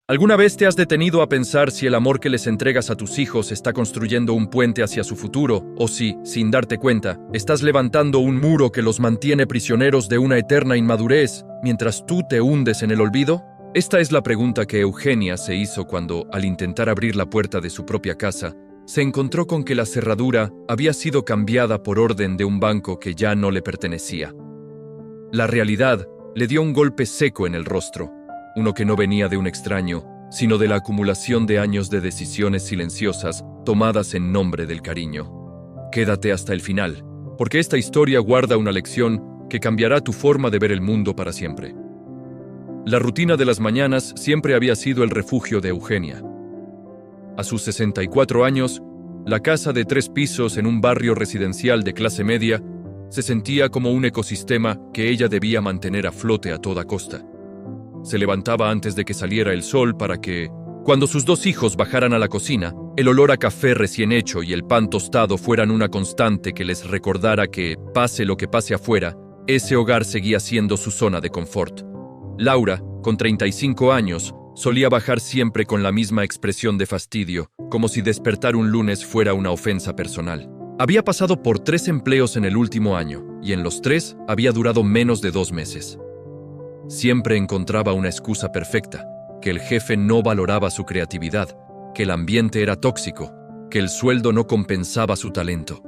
¿Alguna vez te has detenido a pensar si el amor que les entregas a tus hijos está construyendo un puente hacia su futuro, o si, sin darte cuenta, estás levantando un muro que los mantiene prisioneros de una eterna inmadurez, mientras tú te hundes en el olvido? Esta es la pregunta que Eugenia se hizo cuando, al intentar abrir la puerta de su propia casa, se encontró con que la cerradura había sido cambiada por orden de un banco que ya no le pertenecía. La realidad le dio un golpe seco en el rostro, uno que no venía de un extraño, sino de la acumulación de años de decisiones silenciosas tomadas en nombre del cariño. Quédate hasta el final, porque esta historia guarda una lección que cambiará tu forma de ver el mundo para siempre. La rutina de las mañanas siempre había sido el refugio de Eugenia. A sus 64 años, la casa de 3 pisos en un barrio residencial de clase media se sentía como un ecosistema que ella debía mantener a flote a toda costa. Se levantaba antes de que saliera el sol para que, cuando sus 2 hijos bajaran a la cocina, el olor a café recién hecho y el pan tostado fueran una constante que les recordara que, pase lo que pase afuera, ese hogar seguía siendo su zona de confort. Laura, con 35 años, solía bajar siempre con la misma expresión de fastidio, como si despertar un lunes fuera una ofensa personal. Había pasado por 3 empleos en el último año, y en los 3 había durado menos de 2 meses. Siempre encontraba una excusa perfecta, que el jefe no valoraba su creatividad, que el ambiente era tóxico, que el sueldo no compensaba su talento.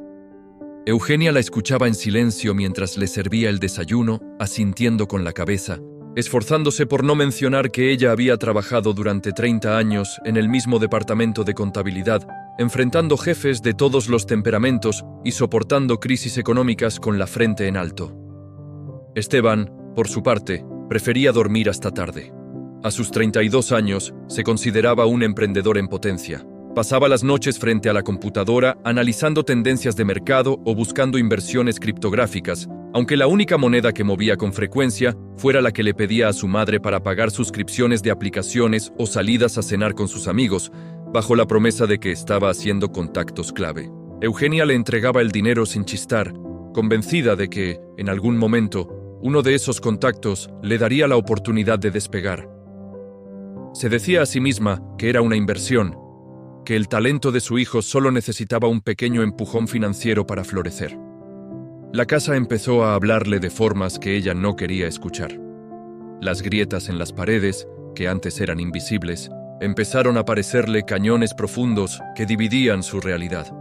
Eugenia la escuchaba en silencio mientras le servía el desayuno, asintiendo con la cabeza, esforzándose por no mencionar que ella había trabajado durante 30 años en el mismo departamento de contabilidad, enfrentando jefes de todos los temperamentos y soportando crisis económicas con la frente en alto. Esteban, por su parte, prefería dormir hasta tarde. A sus 32 años, se consideraba un emprendedor en potencia. Pasaba las noches frente a la computadora analizando tendencias de mercado o buscando inversiones criptográficas, aunque la única moneda que movía con frecuencia fuera la que le pedía a su madre para pagar suscripciones de aplicaciones o salidas a cenar con sus amigos, bajo la promesa de que estaba haciendo contactos clave. Eugenia le entregaba el dinero sin chistar, convencida de que, en algún momento, uno de esos contactos le daría la oportunidad de despegar. Se decía a sí misma que era una inversión, que el talento de su hijo solo necesitaba un pequeño empujón financiero para florecer. La casa empezó a hablarle de formas que ella no quería escuchar. Las grietas en las paredes, que antes eran invisibles, empezaron a parecerle cañones profundos que dividían su realidad.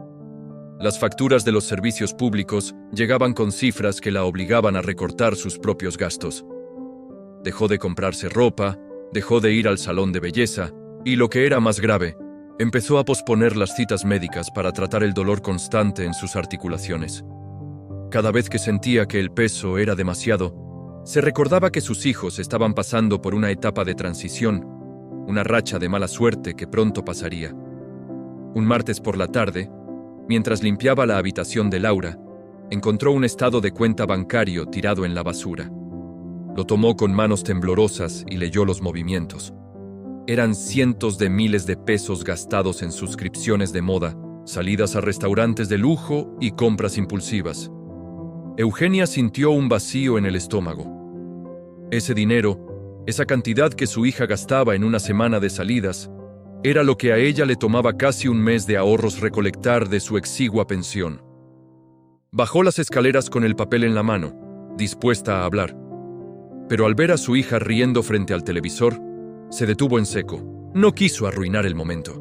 Las facturas de los servicios públicos llegaban con cifras que la obligaban a recortar sus propios gastos. Dejó de comprarse ropa, dejó de ir al salón de belleza y, lo que era más grave, empezó a posponer las citas médicas para tratar el dolor constante en sus articulaciones. Cada vez que sentía que el peso era demasiado, se recordaba que sus hijos estaban pasando por una etapa de transición, una racha de mala suerte que pronto pasaría. Un martes por la tarde, mientras limpiaba la habitación de Laura, encontró un estado de cuenta bancario tirado en la basura. Lo tomó con manos temblorosas y leyó los movimientos. Eran cientos de miles de pesos gastados en suscripciones de moda, salidas a restaurantes de lujo y compras impulsivas. Eugenia sintió un vacío en el estómago. Ese dinero, esa cantidad que su hija gastaba en una semana de salidas, era lo que a ella le tomaba casi un mes de ahorros recolectar de su exigua pensión. Bajó las escaleras con el papel en la mano, dispuesta a hablar. Pero al ver a su hija riendo frente al televisor, se detuvo en seco. No quiso arruinar el momento.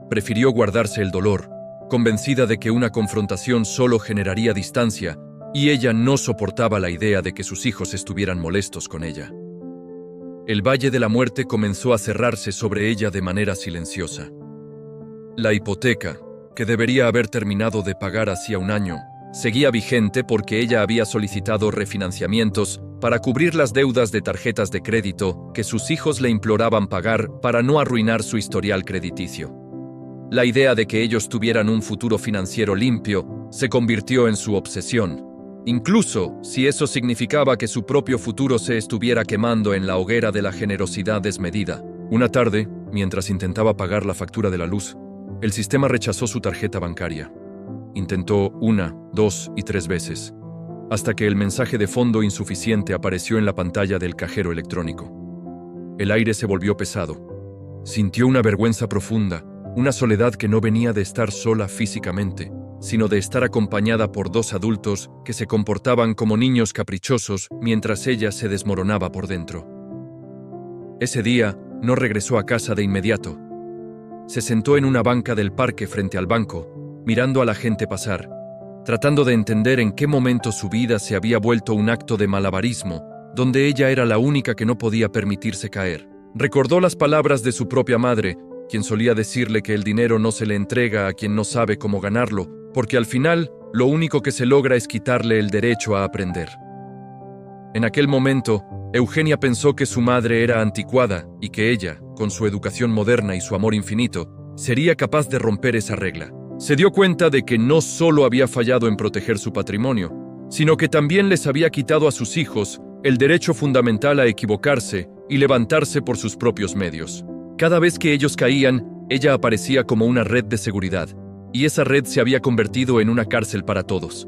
Prefirió guardarse el dolor, convencida de que una confrontación solo generaría distancia, y ella no soportaba la idea de que sus hijos estuvieran molestos con ella. El valle de la muerte comenzó a cerrarse sobre ella de manera silenciosa. La hipoteca, que debería haber terminado de pagar hacía un año, seguía vigente porque ella había solicitado refinanciamientos para cubrir las deudas de tarjetas de crédito que sus hijos le imploraban pagar para no arruinar su historial crediticio. La idea de que ellos tuvieran un futuro financiero limpio se convirtió en su obsesión, incluso si eso significaba que su propio futuro se estuviera quemando en la hoguera de la generosidad desmedida. Una tarde, mientras intentaba pagar la factura de la luz, el sistema rechazó su tarjeta bancaria. Intentó 1, 2 y 3 veces, hasta que el mensaje de fondo insuficiente apareció en la pantalla del cajero electrónico. El aire se volvió pesado. Sintió una vergüenza profunda, una soledad que no venía de estar sola físicamente, sino de estar acompañada por dos adultos que se comportaban como niños caprichosos mientras ella se desmoronaba por dentro. Ese día, no regresó a casa de inmediato. Se sentó en una banca del parque frente al banco, mirando a la gente pasar, tratando de entender en qué momento su vida se había vuelto un acto de malabarismo, donde ella era la única que no podía permitirse caer. Recordó las palabras de su propia madre, quien solía decirle que el dinero no se le entrega a quien no sabe cómo ganarlo, porque al final lo único que se logra es quitarle el derecho a aprender. En aquel momento, Eugenia pensó que su madre era anticuada y que ella, con su educación moderna y su amor infinito, sería capaz de romper esa regla. Se dio cuenta de que no solo había fallado en proteger su patrimonio, sino que también les había quitado a sus hijos el derecho fundamental a equivocarse y levantarse por sus propios medios. Cada vez que ellos caían, ella aparecía como una red de seguridad, y esa red se había convertido en una cárcel para todos.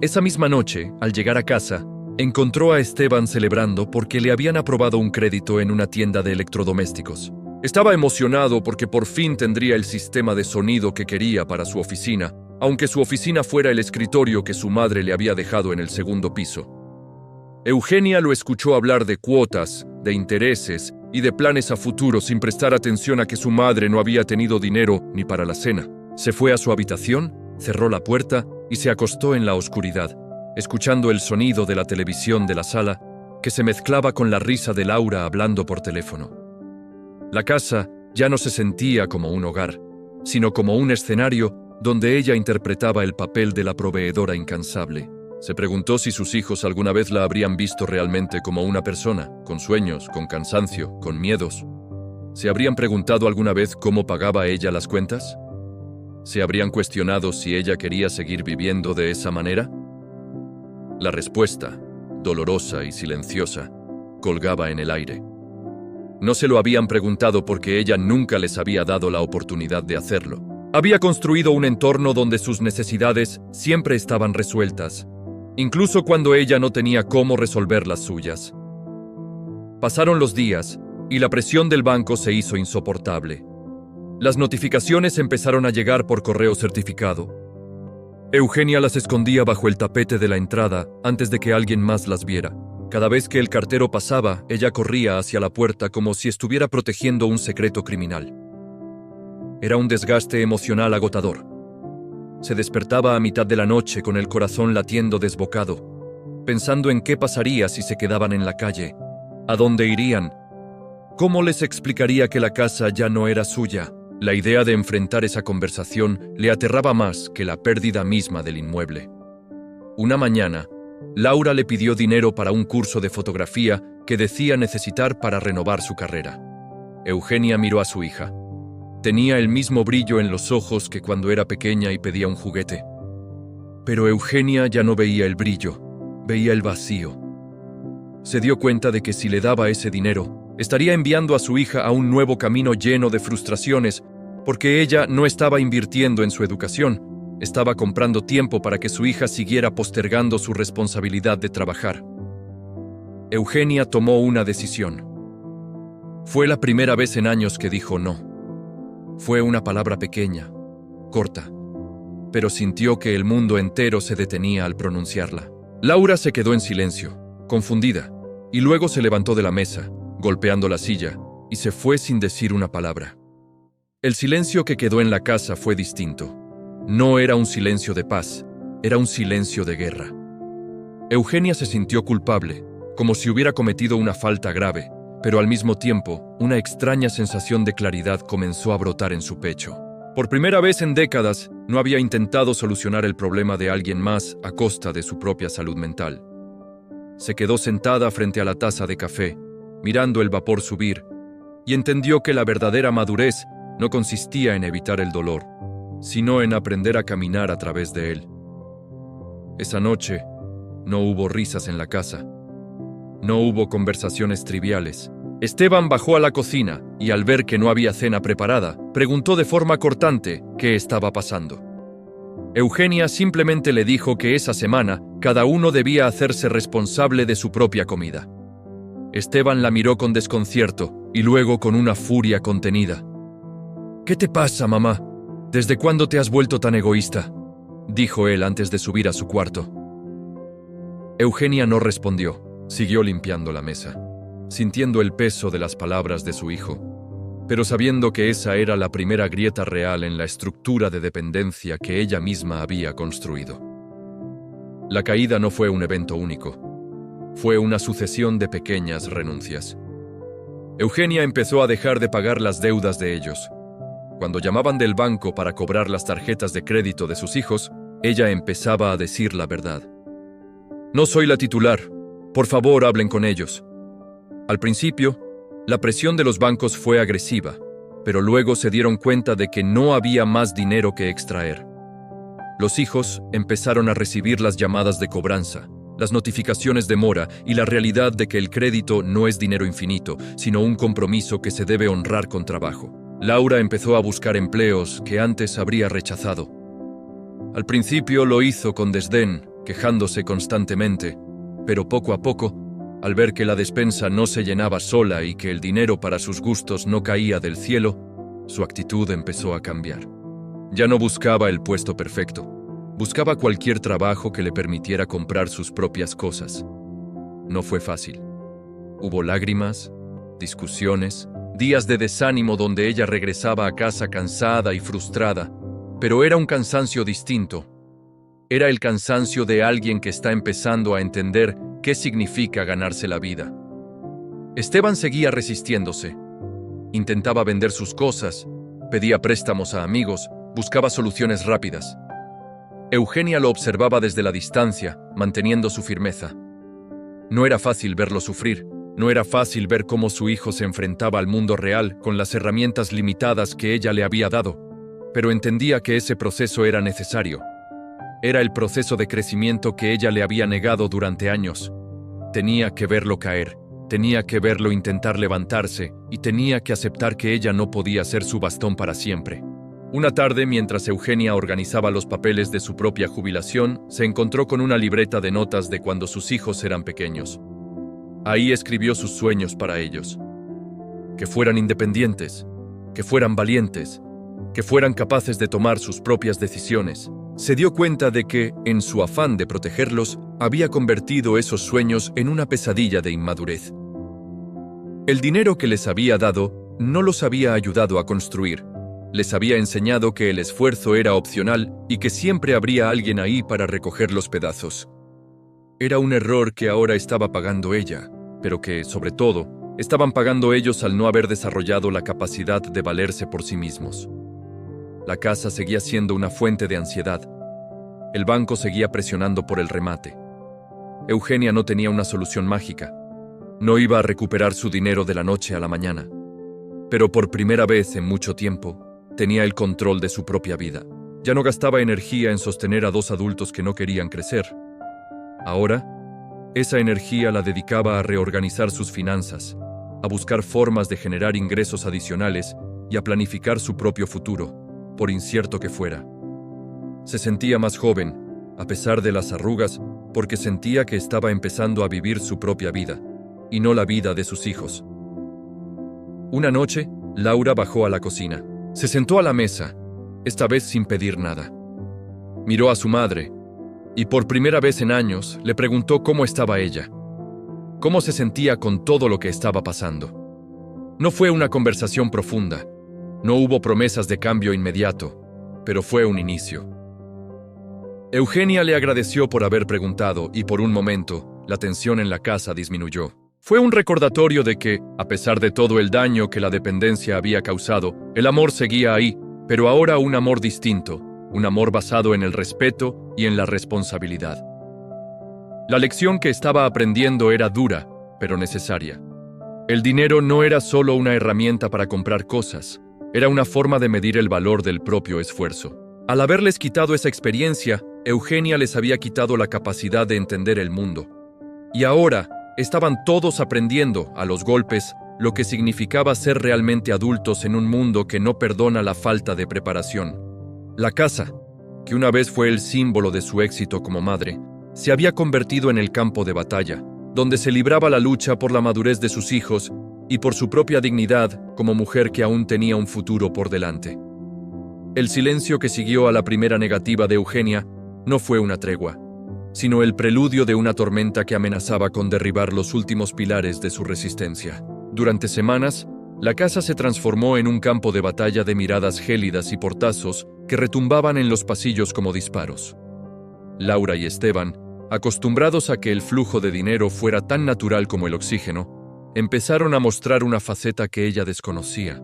Esa misma noche, al llegar a casa, encontró a Esteban celebrando porque le habían aprobado un crédito en una tienda de electrodomésticos. Estaba emocionado porque por fin tendría el sistema de sonido que quería para su oficina, aunque su oficina fuera el escritorio que su madre le había dejado en el segundo piso. Eugenia lo escuchó hablar de cuotas, de intereses y de planes a futuro sin prestar atención a que su madre no había tenido dinero ni para la cena. Se fue a su habitación, cerró la puerta y se acostó en la oscuridad, escuchando el sonido de la televisión de la sala que se mezclaba con la risa de Laura hablando por teléfono. La casa ya no se sentía como un hogar, sino como un escenario donde ella interpretaba el papel de la proveedora incansable. Se preguntó si sus hijos alguna vez la habrían visto realmente como una persona, con sueños, con cansancio, con miedos. ¿Se habrían preguntado alguna vez cómo pagaba ella las cuentas? ¿Se habrían cuestionado si ella quería seguir viviendo de esa manera? La respuesta, dolorosa y silenciosa, colgaba en el aire. No se lo habían preguntado porque ella nunca les había dado la oportunidad de hacerlo. Había construido un entorno donde sus necesidades siempre estaban resueltas, incluso cuando ella no tenía cómo resolver las suyas. Pasaron los días y la presión del banco se hizo insoportable. Las notificaciones empezaron a llegar por correo certificado. Eugenia las escondía bajo el tapete de la entrada antes de que alguien más las viera. Cada vez que el cartero pasaba, ella corría hacia la puerta como si estuviera protegiendo un secreto criminal. Era un desgaste emocional agotador. Se despertaba a mitad de la noche con el corazón latiendo desbocado, pensando en qué pasaría si se quedaban en la calle, a dónde irían, cómo les explicaría que la casa ya no era suya. La idea de enfrentar esa conversación le aterraba más que la pérdida misma del inmueble. Una mañana, Laura le pidió dinero para un curso de fotografía que decía necesitar para renovar su carrera. Eugenia miró a su hija. Tenía el mismo brillo en los ojos que cuando era pequeña y pedía un juguete. Pero Eugenia ya no veía el brillo, veía el vacío. Se dio cuenta de que si le daba ese dinero, estaría enviando a su hija a un nuevo camino lleno de frustraciones, porque ella no estaba invirtiendo en su educación, estaba comprando tiempo para que su hija siguiera postergando su responsabilidad de trabajar. Eugenia tomó una decisión. Fue la primera vez en años que dijo no. Fue una palabra pequeña, corta, pero sintió que el mundo entero se detenía al pronunciarla. Laura se quedó en silencio, confundida, y luego se levantó de la mesa, golpeando la silla, y se fue sin decir una palabra. El silencio que quedó en la casa fue distinto. No era un silencio de paz, era un silencio de guerra. Eugenia se sintió culpable, como si hubiera cometido una falta grave, pero al mismo tiempo, una extraña sensación de claridad comenzó a brotar en su pecho. Por primera vez en décadas, no había intentado solucionar el problema de alguien más a costa de su propia salud mental. Se quedó sentada frente a la taza de café, mirando el vapor subir, y entendió que la verdadera madurez no consistía en evitar el dolor, sino en aprender a caminar a través de él. Esa noche, no hubo risas en la casa. No hubo conversaciones triviales. Esteban bajó a la cocina y al ver que no había cena preparada, preguntó de forma cortante qué estaba pasando. Eugenia simplemente le dijo que esa semana cada uno debía hacerse responsable de su propia comida. Esteban la miró con desconcierto y luego con una furia contenida. «¿Qué te pasa, mamá? ¿Desde cuándo te has vuelto tan egoísta?», dijo él antes de subir a su cuarto. Eugenia no respondió, siguió limpiando la mesa, sintiendo el peso de las palabras de su hijo, pero sabiendo que esa era la primera grieta real en la estructura de dependencia que ella misma había construido. La caída no fue un evento único, fue una sucesión de pequeñas renuncias. Eugenia empezó a dejar de pagar las deudas de ellos. Cuando llamaban del banco para cobrar las tarjetas de crédito de sus hijos, ella empezaba a decir la verdad. «No soy la titular. Por favor, hablen con ellos». Al principio, la presión de los bancos fue agresiva, pero luego se dieron cuenta de que no había más dinero que extraer. Los hijos empezaron a recibir las llamadas de cobranza, las notificaciones de mora y la realidad de que el crédito no es dinero infinito, sino un compromiso que se debe honrar con trabajo. Laura empezó a buscar empleos que antes habría rechazado. Al principio lo hizo con desdén, quejándose constantemente, pero poco a poco, al ver que la despensa no se llenaba sola y que el dinero para sus gustos no caía del cielo, su actitud empezó a cambiar. Ya no buscaba el puesto perfecto, buscaba cualquier trabajo que le permitiera comprar sus propias cosas. No fue fácil. Hubo lágrimas, discusiones, días de desánimo donde ella regresaba a casa cansada y frustrada, pero era un cansancio distinto. Era el cansancio de alguien que está empezando a entender qué significa ganarse la vida. Esteban seguía resistiéndose. Intentaba vender sus cosas, pedía préstamos a amigos, buscaba soluciones rápidas. Eugenia lo observaba desde la distancia, manteniendo su firmeza. No era fácil verlo sufrir. No era fácil ver cómo su hijo se enfrentaba al mundo real con las herramientas limitadas que ella le había dado, pero entendía que ese proceso era necesario. Era el proceso de crecimiento que ella le había negado durante años. Tenía que verlo caer, tenía que verlo intentar levantarse y tenía que aceptar que ella no podía ser su bastón para siempre. Una tarde, mientras Eugenia organizaba los papeles de su propia jubilación, se encontró con una libreta de notas de cuando sus hijos eran pequeños. Ahí escribió sus sueños para ellos. Que fueran independientes, que fueran valientes, que fueran capaces de tomar sus propias decisiones. Se dio cuenta de que, en su afán de protegerlos, había convertido esos sueños en una pesadilla de inmadurez. El dinero que les había dado no los había ayudado a construir. Les había enseñado que el esfuerzo era opcional y que siempre habría alguien ahí para recoger los pedazos. Era un error que ahora estaba pagando ella, pero que, sobre todo, estaban pagando ellos al no haber desarrollado la capacidad de valerse por sí mismos. La casa seguía siendo una fuente de ansiedad. El banco seguía presionando por el remate. Eugenia no tenía una solución mágica. No iba a recuperar su dinero de la noche a la mañana. Pero por primera vez en mucho tiempo, tenía el control de su propia vida. Ya no gastaba energía en sostener a dos adultos que no querían crecer. Ahora, esa energía la dedicaba a reorganizar sus finanzas, a buscar formas de generar ingresos adicionales y a planificar su propio futuro, por incierto que fuera. Se sentía más joven, a pesar de las arrugas, porque sentía que estaba empezando a vivir su propia vida, y no la vida de sus hijos. Una noche, Laura bajó a la cocina. Se sentó a la mesa, esta vez sin pedir nada. Miró a su madre, y por primera vez en años le preguntó cómo estaba ella, cómo se sentía con todo lo que estaba pasando. No fue una conversación profunda, no hubo promesas de cambio inmediato, pero fue un inicio. Eugenia le agradeció por haber preguntado y por un momento, la tensión en la casa disminuyó. Fue un recordatorio de que, a pesar de todo el daño que la dependencia había causado, el amor seguía ahí, pero ahora un amor distinto, un amor basado en el respeto y en la responsabilidad. La lección que estaba aprendiendo era dura, pero necesaria. El dinero no era solo una herramienta para comprar cosas, era una forma de medir el valor del propio esfuerzo. Al haberles quitado esa experiencia, Eugenia les había quitado la capacidad de entender el mundo. Y ahora, estaban todos aprendiendo, a los golpes, lo que significaba ser realmente adultos en un mundo que no perdona la falta de preparación. La casa, que una vez fue el símbolo de su éxito como madre, se había convertido en el campo de batalla, donde se libraba la lucha por la madurez de sus hijos y por su propia dignidad como mujer que aún tenía un futuro por delante. El silencio que siguió a la primera negativa de Eugenia no fue una tregua, sino el preludio de una tormenta que amenazaba con derribar los últimos pilares de su resistencia. Durante semanas, la casa se transformó en un campo de batalla de miradas gélidas y portazos que retumbaban en los pasillos como disparos. Laura y Esteban, acostumbrados a que el flujo de dinero fuera tan natural como el oxígeno, empezaron a mostrar una faceta que ella desconocía.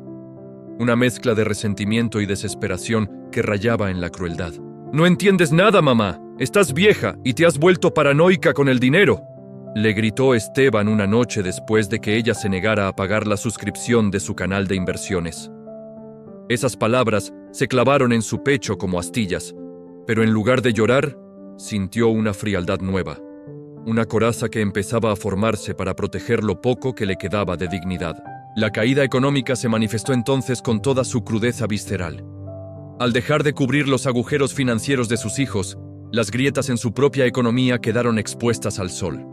Una mezcla de resentimiento y desesperación que rayaba en la crueldad. «No entiendes nada, mamá. Estás vieja y te has vuelto paranoica con el dinero», le gritó Esteban una noche después de que ella se negara a pagar la suscripción de su canal de inversiones. Esas palabras se clavaron en su pecho como astillas, pero en lugar de llorar, sintió una frialdad nueva, una coraza que empezaba a formarse para proteger lo poco que le quedaba de dignidad. La caída económica se manifestó entonces con toda su crudeza visceral. Al dejar de cubrir los agujeros financieros de sus hijos, las grietas en su propia economía quedaron expuestas al sol.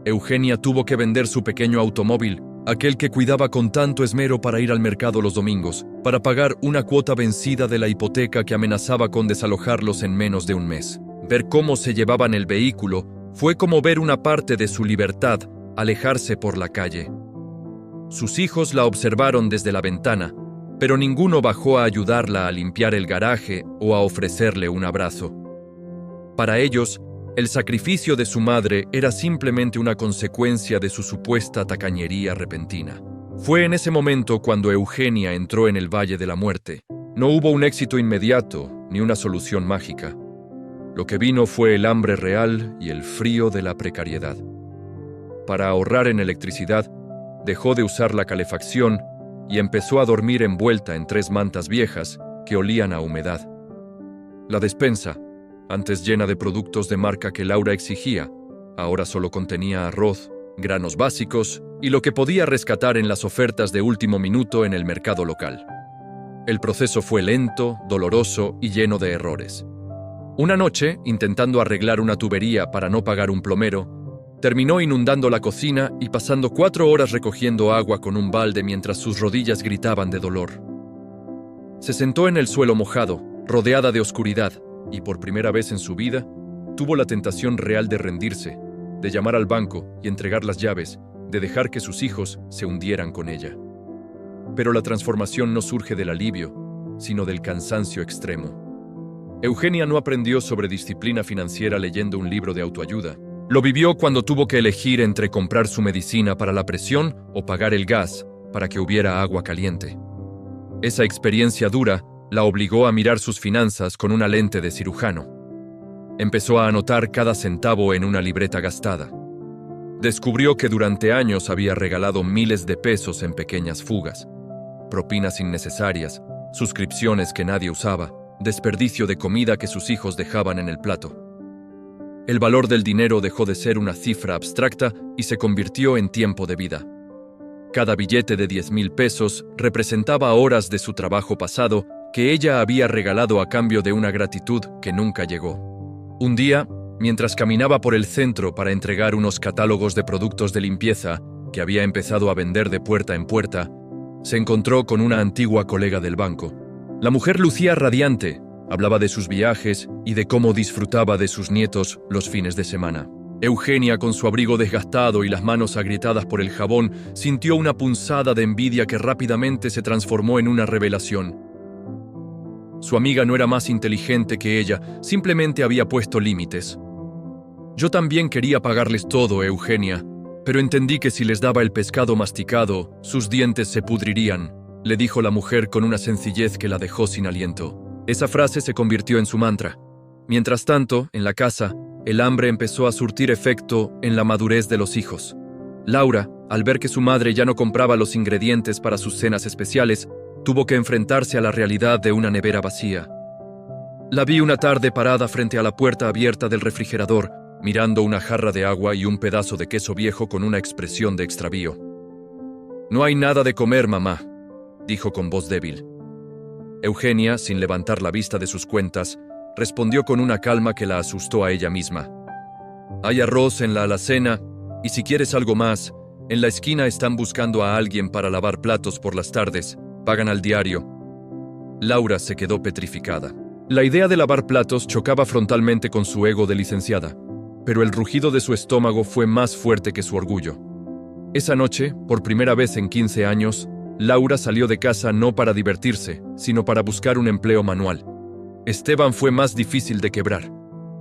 Eugenia tuvo que vender su pequeño automóvil, aquel que cuidaba con tanto esmero para ir al mercado los domingos, para pagar una cuota vencida de la hipoteca que amenazaba con desalojarlos en menos de un mes. Ver cómo se llevaban el vehículo fue como ver una parte de su libertad alejarse por la calle. Sus hijos la observaron desde la ventana, pero ninguno bajó a ayudarla a limpiar el garaje o a ofrecerle un abrazo. Para ellos, el sacrificio de su madre era simplemente una consecuencia de su supuesta tacañería repentina. Fue en ese momento cuando Eugenia entró en el Valle de la Muerte. No hubo un éxito inmediato ni una solución mágica. Lo que vino fue el hambre real y el frío de la precariedad. Para ahorrar en electricidad, dejó de usar la calefacción y empezó a dormir envuelta en 3 mantas viejas que olían a humedad. La despensa, antes llena de productos de marca que Laura exigía, ahora solo contenía arroz, granos básicos y lo que podía rescatar en las ofertas de último minuto en el mercado local. El proceso fue lento, doloroso y lleno de errores. Una noche, intentando arreglar una tubería para no pagar un plomero, terminó inundando la cocina y pasando 4 horas recogiendo agua con un balde mientras sus rodillas gritaban de dolor. Se sentó en el suelo mojado, rodeada de oscuridad, y por primera vez en su vida, tuvo la tentación real de rendirse, de llamar al banco y entregar las llaves, de dejar que sus hijos se hundieran con ella. Pero la transformación no surge del alivio, sino del cansancio extremo. Eugenia no aprendió sobre disciplina financiera leyendo un libro de autoayuda. Lo vivió cuando tuvo que elegir entre comprar su medicina para la presión o pagar el gas para que hubiera agua caliente. Esa experiencia dura la obligó a mirar sus finanzas con una lente de cirujano. Empezó a anotar cada centavo en una libreta gastada. Descubrió que durante años había regalado miles de pesos en pequeñas fugas, propinas innecesarias, suscripciones que nadie usaba, desperdicio de comida que sus hijos dejaban en el plato. El valor del dinero dejó de ser una cifra abstracta y se convirtió en tiempo de vida. Cada billete de 10,000 pesos representaba horas de su trabajo pasado que ella había regalado a cambio de una gratitud que nunca llegó. Un día, mientras caminaba por el centro para entregar unos catálogos de productos de limpieza que había empezado a vender de puerta en puerta, se encontró con una antigua colega del banco. La mujer lucía radiante, hablaba de sus viajes y de cómo disfrutaba de sus nietos los fines de semana. Eugenia, con su abrigo desgastado y las manos agrietadas por el jabón, sintió una punzada de envidia que rápidamente se transformó en una revelación. Su amiga no era más inteligente que ella, simplemente había puesto límites. Yo también quería pagarles todo, Eugenia, pero entendí que si les daba el pescado masticado, sus dientes se pudrirían, le dijo la mujer con una sencillez que la dejó sin aliento. Esa frase se convirtió en su mantra. Mientras tanto, en la casa, el hambre empezó a surtir efecto en la madurez de los hijos. Laura, al ver que su madre ya no compraba los ingredientes para sus cenas especiales, tuvo que enfrentarse a la realidad de una nevera vacía. La vi una tarde parada frente a la puerta abierta del refrigerador, mirando una jarra de agua y un pedazo de queso viejo con una expresión de extravío. «No hay nada de comer, mamá», dijo con voz débil. Eugenia, sin levantar la vista de sus cuentas, respondió con una calma que la asustó a ella misma. «Hay arroz en la alacena, y si quieres algo más, En la esquina están buscando a alguien para lavar platos por las tardes. Pagan al diario. Laura se quedó petrificada. La idea de lavar platos chocaba frontalmente con su ego de licenciada, pero el rugido de su estómago fue más fuerte que su orgullo. Esa noche, por primera vez en 15 años, Laura salió de casa no para divertirse, sino para buscar un empleo manual. Esteban fue más difícil de quebrar.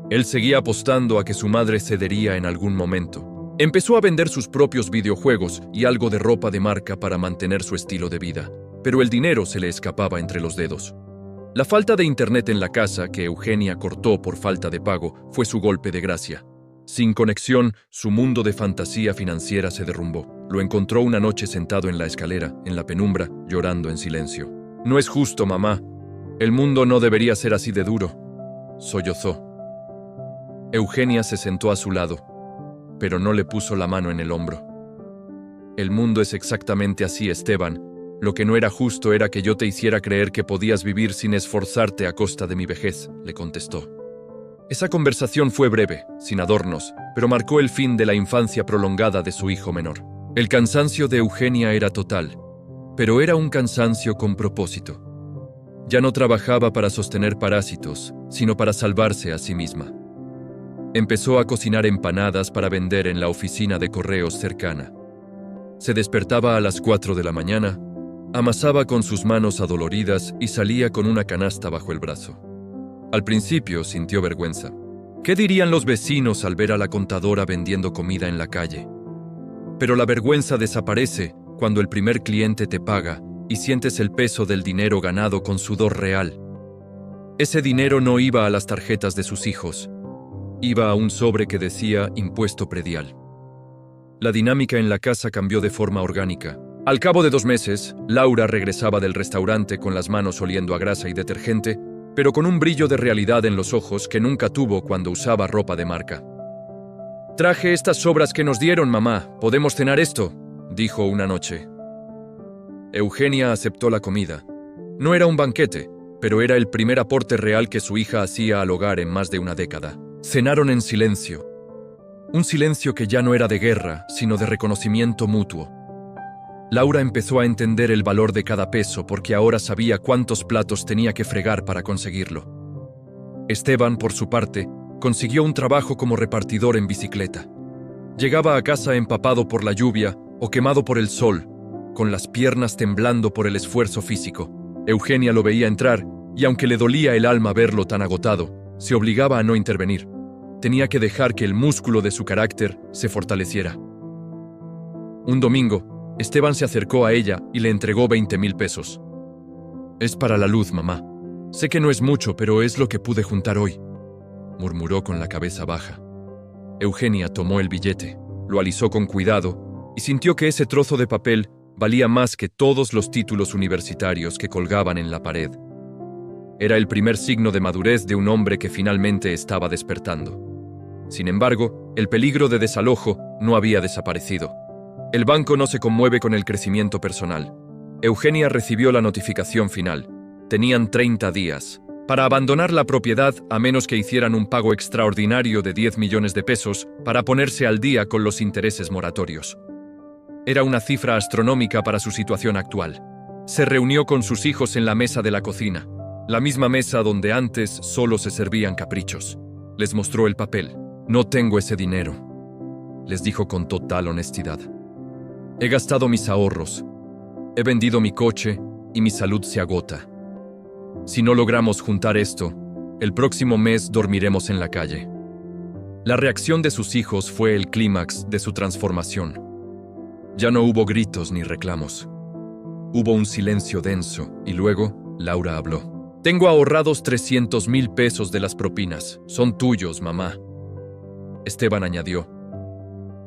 Él seguía apostando a que su madre cedería en algún momento. Empezó a vender sus propios videojuegos y algo de ropa de marca para mantener su estilo de vida, pero el dinero se le escapaba entre los dedos. La falta de internet en la casa, que Eugenia cortó por falta de pago, fue su golpe de gracia. Sin conexión, su mundo de fantasía financiera se derrumbó. Lo encontró una noche sentado en la escalera, en la penumbra, llorando en silencio. «No es justo, mamá. El mundo no debería ser así de duro», sollozó. Eugenia se sentó a su lado, pero no le puso la mano en el hombro. «El mundo es exactamente así, Esteban. Lo que no era justo era que yo te hiciera creer que podías vivir sin esforzarte a costa de mi vejez», le contestó. Esa conversación fue breve, sin adornos, pero marcó el fin de la infancia prolongada de su hijo menor. El cansancio de Eugenia era total, pero era un cansancio con propósito. Ya no trabajaba para sostener parásitos, sino para salvarse a sí misma. Empezó a cocinar empanadas para vender en la oficina de correos cercana. Se despertaba a las 4 de la mañana, amasaba con sus manos adoloridas y salía con una canasta bajo el brazo. Al principio sintió vergüenza. ¿Qué dirían los vecinos al ver a la contadora vendiendo comida en la calle? Pero la vergüenza desaparece cuando el primer cliente te paga y sientes el peso del dinero ganado con sudor real. Ese dinero no iba a las tarjetas de sus hijos, iba a un sobre que decía impuesto predial. La dinámica en la casa cambió de forma orgánica. Al cabo de 2 meses, Laura regresaba del restaurante con las manos oliendo a grasa y detergente, pero con un brillo de realidad en los ojos que nunca tuvo cuando usaba ropa de marca. «Traje estas sobras que nos dieron, mamá. ¿Podemos cenar esto?», dijo una noche. Eugenia aceptó la comida. No era un banquete, pero era el primer aporte real que su hija hacía al hogar en más de una década. Cenaron en silencio. Un silencio que ya no era de guerra, sino de reconocimiento mutuo. Laura empezó a entender el valor de cada peso porque ahora sabía cuántos platos tenía que fregar para conseguirlo. Esteban, por su parte, consiguió un trabajo como repartidor en bicicleta. Llegaba a casa empapado por la lluvia o quemado por el sol, con las piernas temblando por el esfuerzo físico. Eugenia lo veía entrar y aunque le dolía el alma verlo tan agotado, se obligaba a no intervenir. Tenía que dejar que el músculo de su carácter se fortaleciera. Un domingo, Esteban se acercó a ella y le entregó 20,000 pesos. «Es para la luz, mamá. Sé que no es mucho, pero es lo que pude juntar hoy», murmuró con la cabeza baja. Eugenia tomó el billete, lo alisó con cuidado y sintió que ese trozo de papel valía más que todos los títulos universitarios que colgaban en la pared. Era el primer signo de madurez de un hombre que finalmente estaba despertando. Sin embargo, el peligro de desalojo no había desaparecido. El banco no se conmueve con el crecimiento personal. Eugenia recibió la notificación final. Tenían 30 días para abandonar la propiedad a menos que hicieran un pago extraordinario de 10 millones de pesos para ponerse al día con los intereses moratorios. Era una cifra astronómica para su situación actual. Se reunió con sus hijos en la mesa de la cocina, la misma mesa donde antes solo se servían caprichos. Les mostró el papel. «No tengo ese dinero», les dijo con total honestidad. «He gastado mis ahorros, he vendido mi coche y mi salud se agota. Si no logramos juntar esto, el próximo mes dormiremos en la calle». La reacción de sus hijos fue el clímax de su transformación. Ya no hubo gritos ni reclamos. Hubo un silencio denso y luego Laura habló. «Tengo ahorrados 300,000 pesos de las propinas. Son tuyos, mamá». Esteban añadió.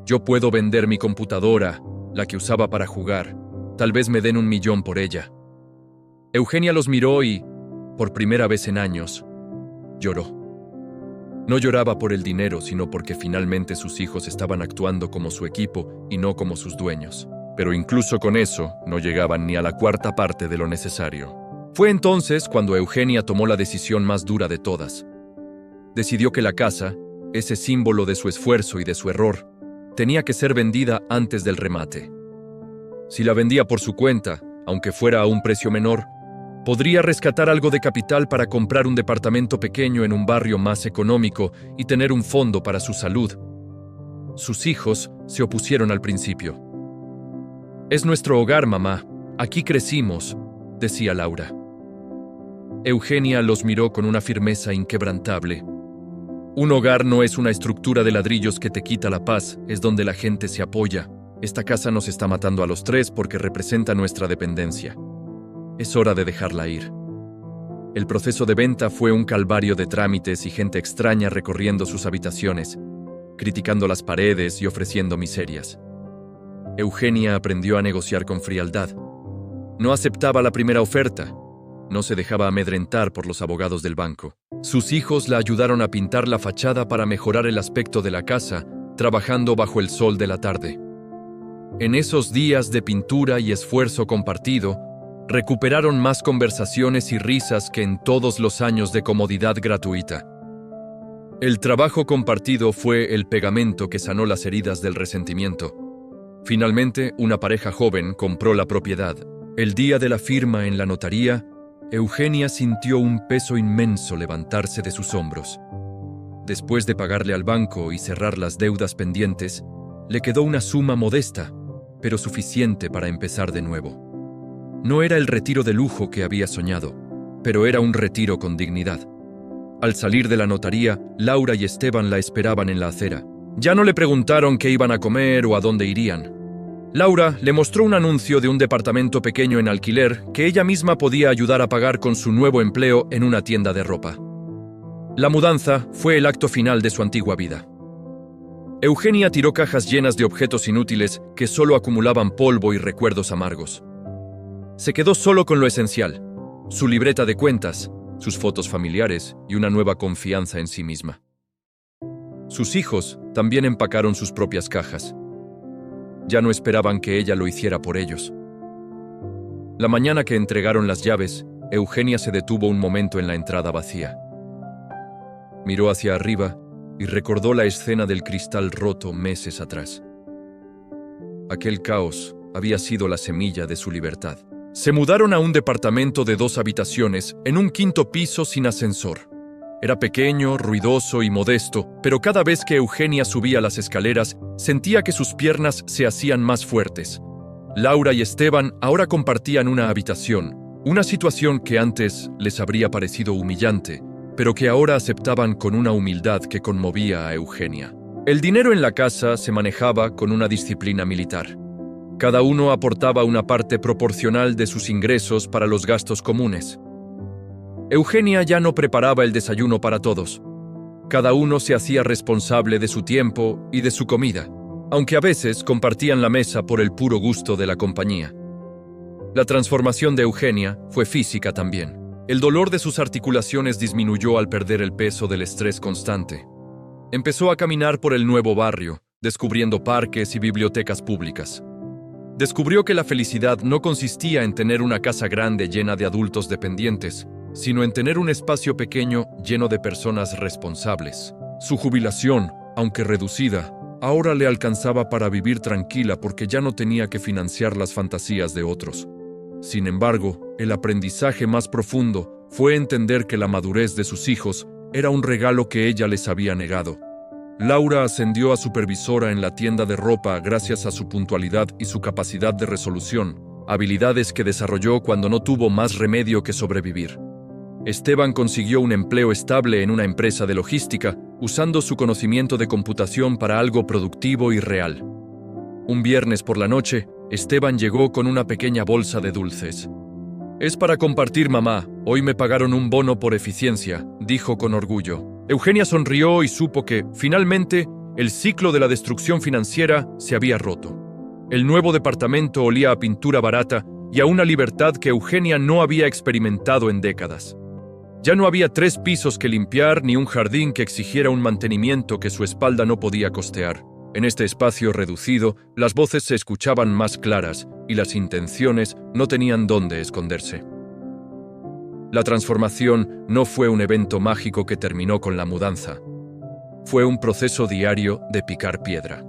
«Yo puedo vender mi computadora, la que usaba para jugar. Tal vez me den 1 millón por ella». Eugenia los miró y, por primera vez en años, lloró. No lloraba por el dinero, sino porque finalmente sus hijos estaban actuando como su equipo y no como sus dueños. Pero incluso con eso, no llegaban ni a la 1/4 parte de lo necesario. Fue entonces cuando Eugenia tomó la decisión más dura de todas. Decidió que la casa, ese símbolo de su esfuerzo y de su error, tenía que ser vendida antes del remate. Si la vendía por su cuenta, aunque fuera a un precio menor, podría rescatar algo de capital para comprar un departamento pequeño en un barrio más económico y tener un fondo para su salud. Sus hijos se opusieron al principio. «Es nuestro hogar, mamá. Aquí crecimos», decía Laura. Eugenia los miró con una firmeza inquebrantable. «Un hogar no es una estructura de ladrillos que te quita la paz, es donde la gente se apoya. Esta casa nos está matando a los tres porque representa nuestra dependencia. Es hora de dejarla ir». El proceso de venta fue un calvario de trámites y gente extraña recorriendo sus habitaciones, criticando las paredes y ofreciendo miserias. Eugenia aprendió a negociar con frialdad. No aceptaba la primera oferta. No se dejaba amedrentar por los abogados del banco. Sus hijos la ayudaron a pintar la fachada para mejorar el aspecto de la casa, trabajando bajo el sol de la tarde. En esos días de pintura y esfuerzo compartido, recuperaron más conversaciones y risas que en todos los años de comodidad gratuita. El trabajo compartido fue el pegamento que sanó las heridas del resentimiento. Finalmente, una pareja joven compró la propiedad. El día de la firma en la notaría, Eugenia sintió un peso inmenso levantarse de sus hombros. Después de pagarle al banco y cerrar las deudas pendientes, le quedó una suma modesta, pero suficiente para empezar de nuevo. No era el retiro de lujo que había soñado, pero era un retiro con dignidad. Al salir de la notaría, Laura y Esteban la esperaban en la acera. Ya no le preguntaron qué iban a comer o a dónde irían. Laura le mostró un anuncio de un departamento pequeño en alquiler que ella misma podía ayudar a pagar con su nuevo empleo en una tienda de ropa. La mudanza fue el acto final de su antigua vida. Eugenia tiró cajas llenas de objetos inútiles que solo acumulaban polvo y recuerdos amargos. Se quedó solo con lo esencial: su libreta de cuentas, sus fotos familiares y una nueva confianza en sí misma. Sus hijos también empacaron sus propias cajas. Ya no esperaban que ella lo hiciera por ellos. La mañana que entregaron las llaves, Eugenia se detuvo un momento en la entrada vacía. Miró hacia arriba y recordó la escena del cristal roto meses atrás. Aquel caos había sido la semilla de su libertad. Se mudaron a un departamento de 2 habitaciones en un 5º piso sin ascensor. Era pequeño, ruidoso y modesto, pero cada vez que Eugenia subía las escaleras, sentía que sus piernas se hacían más fuertes. Laura y Esteban ahora compartían una habitación, una situación que antes les habría parecido humillante, pero que ahora aceptaban con una humildad que conmovía a Eugenia. El dinero en la casa se manejaba con una disciplina militar. Cada uno aportaba una parte proporcional de sus ingresos para los gastos comunes. Eugenia ya no preparaba el desayuno para todos. Cada uno se hacía responsable de su tiempo y de su comida, aunque a veces compartían la mesa por el puro gusto de la compañía. La transformación de Eugenia fue física también. El dolor de sus articulaciones disminuyó al perder el peso del estrés constante. Empezó a caminar por el nuevo barrio, descubriendo parques y bibliotecas públicas. Descubrió que la felicidad no consistía en tener una casa grande llena de adultos dependientes, sino en tener un espacio pequeño lleno de personas responsables. Su jubilación, aunque reducida, ahora le alcanzaba para vivir tranquila porque ya no tenía que financiar las fantasías de otros. Sin embargo, el aprendizaje más profundo fue entender que la madurez de sus hijos era un regalo que ella les había negado. Laura ascendió a supervisora en la tienda de ropa gracias a su puntualidad y su capacidad de resolución, habilidades que desarrolló cuando no tuvo más remedio que sobrevivir. Esteban consiguió un empleo estable en una empresa de logística, usando su conocimiento de computación para algo productivo y real. Un viernes por la noche, Esteban llegó con una pequeña bolsa de dulces. «Es para compartir, mamá. Hoy me pagaron un bono por eficiencia», dijo con orgullo. Eugenia sonrió y supo que, finalmente, el ciclo de la destrucción financiera se había roto. El nuevo departamento olía a pintura barata y a una libertad que Eugenia no había experimentado en décadas. Ya no había 3 pisos que limpiar ni un jardín que exigiera un mantenimiento que su espalda no podía costear. En este espacio reducido, las voces se escuchaban más claras y las intenciones no tenían dónde esconderse. La transformación no fue un evento mágico que terminó con la mudanza. Fue un proceso diario de picar piedra.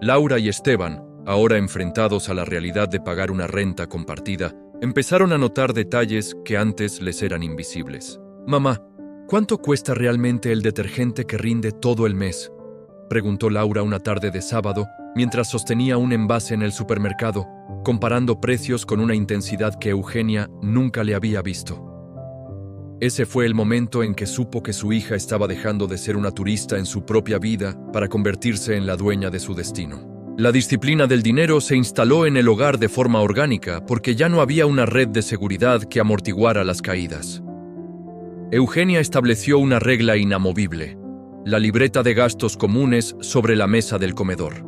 Laura y Esteban, ahora enfrentados a la realidad de pagar una renta compartida, empezaron a notar detalles que antes les eran invisibles. «Mamá, ¿cuánto cuesta realmente el detergente que rinde todo el mes?», preguntó Laura una tarde de sábado mientras sostenía un envase en el supermercado, comparando precios con una intensidad que Eugenia nunca le había visto. Ese fue el momento en que supo que su hija estaba dejando de ser una turista en su propia vida para convertirse en la dueña de su destino. La disciplina del dinero se instaló en el hogar de forma orgánica porque ya no había una red de seguridad que amortiguara las caídas. Eugenia estableció una regla inamovible: la libreta de gastos comunes sobre la mesa del comedor.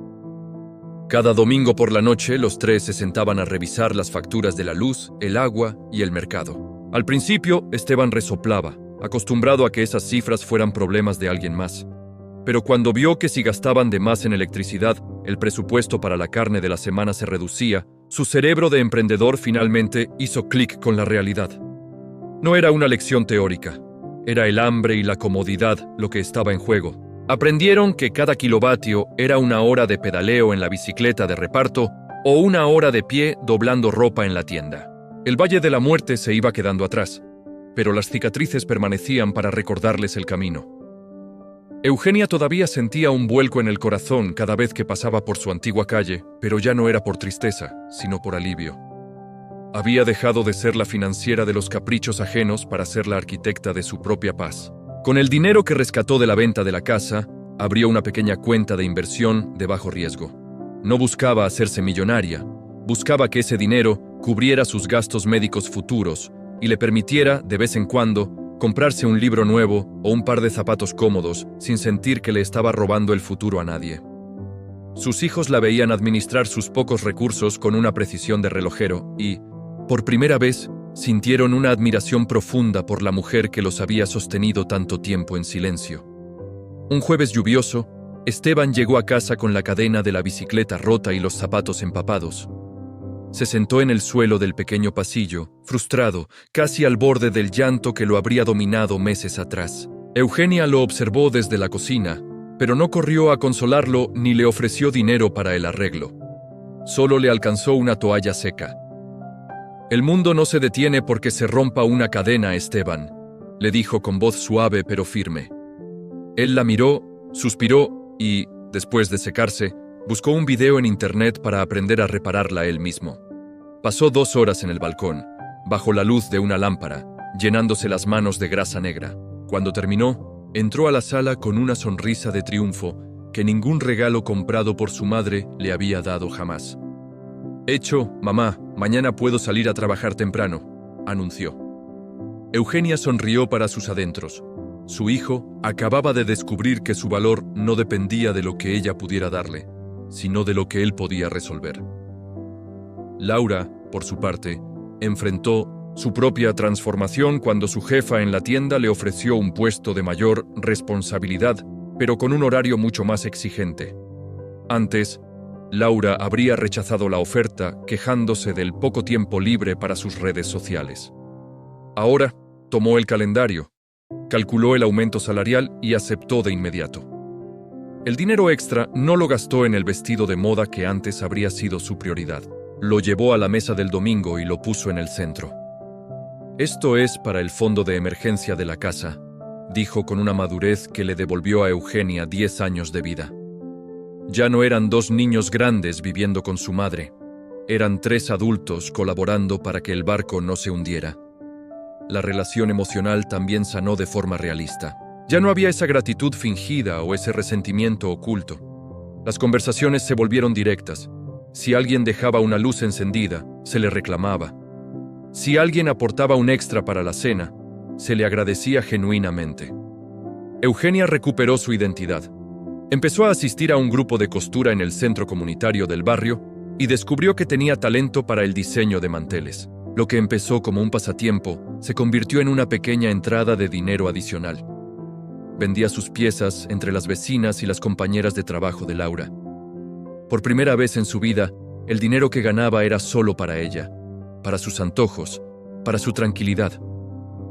Cada domingo por la noche, los tres se sentaban a revisar las facturas de la luz, el agua y el mercado. Al principio, Esteban resoplaba, acostumbrado a que esas cifras fueran problemas de alguien más. Pero cuando vio que si gastaban de más en electricidad, el presupuesto para la carne de la semana se reducía, su cerebro de emprendedor finalmente hizo clic con la realidad. No era una lección teórica, era el hambre y la comodidad lo que estaba en juego. Aprendieron que cada kilovatio era una hora de pedaleo en la bicicleta de reparto o una hora de pie doblando ropa en la tienda. El Valle de la Muerte se iba quedando atrás, pero las cicatrices permanecían para recordarles el camino. Eugenia todavía sentía un vuelco en el corazón cada vez que pasaba por su antigua calle, pero ya no era por tristeza, sino por alivio. Había dejado de ser la financiera de los caprichos ajenos para ser la arquitecta de su propia paz. Con el dinero que rescató de la venta de la casa, abrió una pequeña cuenta de inversión de bajo riesgo. No buscaba hacerse millonaria, buscaba que ese dinero cubriera sus gastos médicos futuros y le permitiera, de vez en cuando, comprarse un libro nuevo o un par de zapatos cómodos sin sentir que le estaba robando el futuro a nadie. Sus hijos la veían administrar sus pocos recursos con una precisión de relojero y, por primera vez, sintieron una admiración profunda por la mujer que los había sostenido tanto tiempo en silencio. Un jueves lluvioso, Esteban llegó a casa con la cadena de la bicicleta rota y los zapatos empapados. Se sentó en el suelo del pequeño pasillo, frustrado, casi al borde del llanto que lo habría dominado meses atrás. Eugenia lo observó desde la cocina, pero no corrió a consolarlo ni le ofreció dinero para el arreglo. Solo le alcanzó una toalla seca. «El mundo no se detiene porque se rompa una cadena, Esteban», le dijo con voz suave pero firme. Él la miró, suspiró y, después de secarse, buscó un video en internet para aprender a repararla él mismo. Pasó 2 horas en el balcón, bajo la luz de una lámpara, llenándose las manos de grasa negra. Cuando terminó, entró a la sala con una sonrisa de triunfo que ningún regalo comprado por su madre le había dado jamás. «Hecho, mamá, mañana puedo salir a trabajar temprano», anunció. Eugenia sonrió para sus adentros. Su hijo acababa de descubrir que su valor no dependía de lo que ella pudiera darle, sino de lo que él podía resolver. Laura, por su parte, enfrentó su propia transformación cuando su jefa en la tienda le ofreció un puesto de mayor responsabilidad, pero con un horario mucho más exigente. Antes, Laura habría rechazado la oferta, quejándose del poco tiempo libre para sus redes sociales. Ahora, tomó el calendario, calculó el aumento salarial y aceptó de inmediato. El dinero extra no lo gastó en el vestido de moda que antes habría sido su prioridad. Lo llevó a la mesa del domingo y lo puso en el centro. «Esto es para el fondo de emergencia de la casa», dijo con una madurez que le devolvió a Eugenia 10 años de vida. Ya no eran 2 niños grandes viviendo con su madre, eran 3 adultos colaborando para que el barco no se hundiera. La relación emocional también sanó de forma realista. Ya no había esa gratitud fingida o ese resentimiento oculto. Las conversaciones se volvieron directas. Si alguien dejaba una luz encendida, se le reclamaba. Si alguien aportaba un extra para la cena, se le agradecía genuinamente. Eugenia recuperó su identidad. Empezó a asistir a un grupo de costura en el centro comunitario del barrio y descubrió que tenía talento para el diseño de manteles. Lo que empezó como un pasatiempo se convirtió en una pequeña entrada de dinero adicional. Vendía sus piezas entre las vecinas y las compañeras de trabajo de Laura. Por primera vez en su vida, el dinero que ganaba era solo para ella, para sus antojos, para su tranquilidad.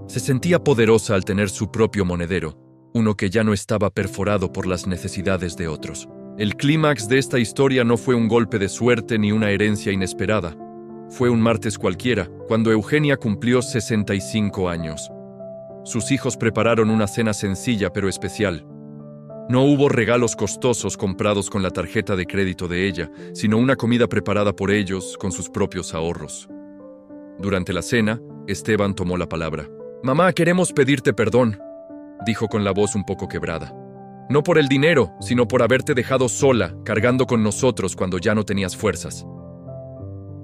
Se sentía poderosa al tener su propio monedero, uno que ya no estaba perforado por las necesidades de otros. El clímax de esta historia no fue un golpe de suerte ni una herencia inesperada. Fue un martes cualquiera, cuando Eugenia cumplió 65 años. Sus hijos prepararon una cena sencilla pero especial. No hubo regalos costosos comprados con la tarjeta de crédito de ella, sino una comida preparada por ellos con sus propios ahorros. Durante la cena, Esteban tomó la palabra. «Mamá, queremos pedirte perdón», dijo con la voz un poco quebrada. «No por el dinero, sino por haberte dejado sola, cargando con nosotros cuando ya no tenías fuerzas».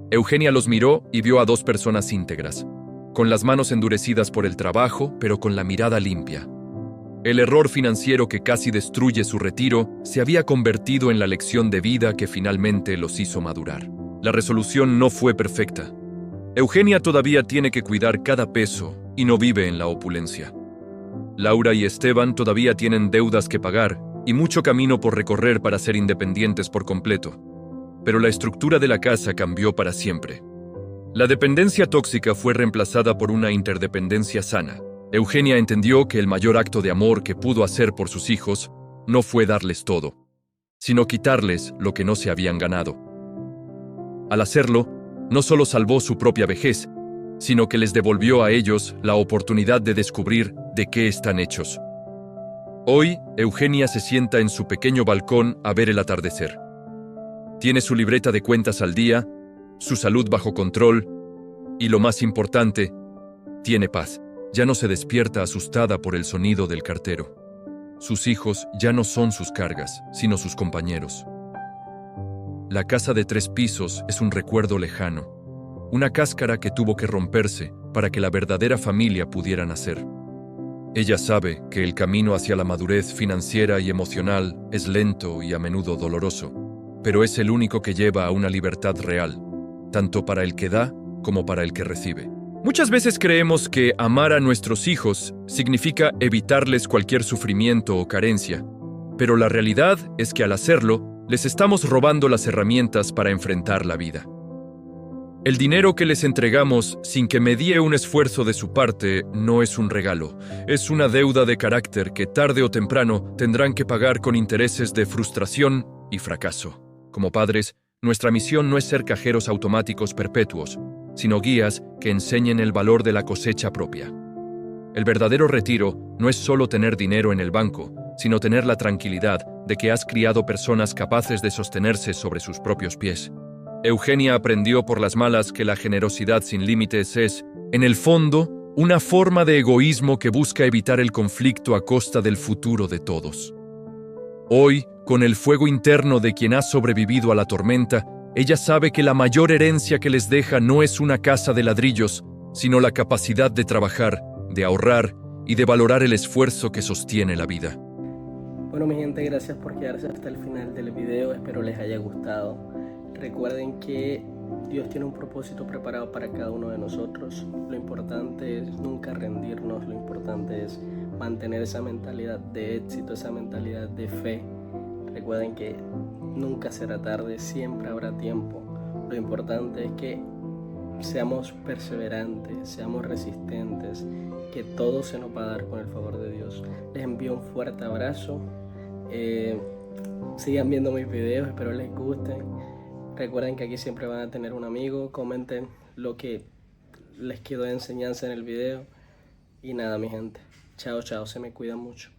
Eugenia los miró y vio a dos personas íntegras, con las manos endurecidas por el trabajo, pero con la mirada limpia. El error financiero que casi destruye su retiro se había convertido en la lección de vida que finalmente los hizo madurar. La resolución no fue perfecta. Eugenia todavía tiene que cuidar cada peso y no vive en la opulencia. Laura y Esteban todavía tienen deudas que pagar y mucho camino por recorrer para ser independientes por completo. Pero la estructura de la casa cambió para siempre. La dependencia tóxica fue reemplazada por una interdependencia sana. Eugenia entendió que el mayor acto de amor que pudo hacer por sus hijos no fue darles todo, sino quitarles lo que no se habían ganado. Al hacerlo, no solo salvó su propia vejez, sino que les devolvió a ellos la oportunidad de descubrir de qué están hechos. Hoy, Eugenia se sienta en su pequeño balcón a ver el atardecer. Tiene su libreta de cuentas al día, su salud bajo control y, lo más importante, tiene paz. Ya no se despierta asustada por el sonido del cartero. Sus hijos ya no son sus cargas, sino sus compañeros. La casa de 3 pisos es un recuerdo lejano, una cáscara que tuvo que romperse para que la verdadera familia pudiera nacer. Ella sabe que el camino hacia la madurez financiera y emocional es lento y a menudo doloroso, pero es el único que lleva a una libertad real, tanto para el que da como para el que recibe. Muchas veces creemos que amar a nuestros hijos significa evitarles cualquier sufrimiento o carencia, pero la realidad es que al hacerlo, les estamos robando las herramientas para enfrentar la vida. El dinero que les entregamos sin que medie un esfuerzo de su parte no es un regalo, es una deuda de carácter que tarde o temprano tendrán que pagar con intereses de frustración y fracaso. Como padres, nuestra misión no es ser cajeros automáticos perpetuos, sino guías que enseñen el valor de la cosecha propia. El verdadero retiro no es solo tener dinero en el banco, sino tener la tranquilidad de que has criado personas capaces de sostenerse sobre sus propios pies. Eugenia aprendió por las malas que la generosidad sin límites es, en el fondo, una forma de egoísmo que busca evitar el conflicto a costa del futuro de todos. Hoy, con el fuego interno de quien ha sobrevivido a la tormenta, ella sabe que la mayor herencia que les deja no es una casa de ladrillos, sino la capacidad de trabajar, de ahorrar y de valorar el esfuerzo que sostiene la vida. Bueno, mi gente, gracias por quedarse hasta el final del video, espero les haya gustado. Recuerden que Dios tiene un propósito preparado para cada uno de nosotros. Lo importante es nunca rendirnos, lo importante es mantener esa mentalidad de éxito, esa mentalidad de fe. Recuerden que nunca será tarde, siempre habrá tiempo. Lo importante es que seamos perseverantes, seamos resistentes, que todo se nos va a dar con el favor de Dios. Les envío un fuerte abrazo. Sigan viendo mis videos, espero les gusten. Recuerden que aquí siempre van a tener un amigo. Comenten lo que les quedó de enseñanza en el video. Y nada, mi gente. Chao, chao. Se me cuidan mucho.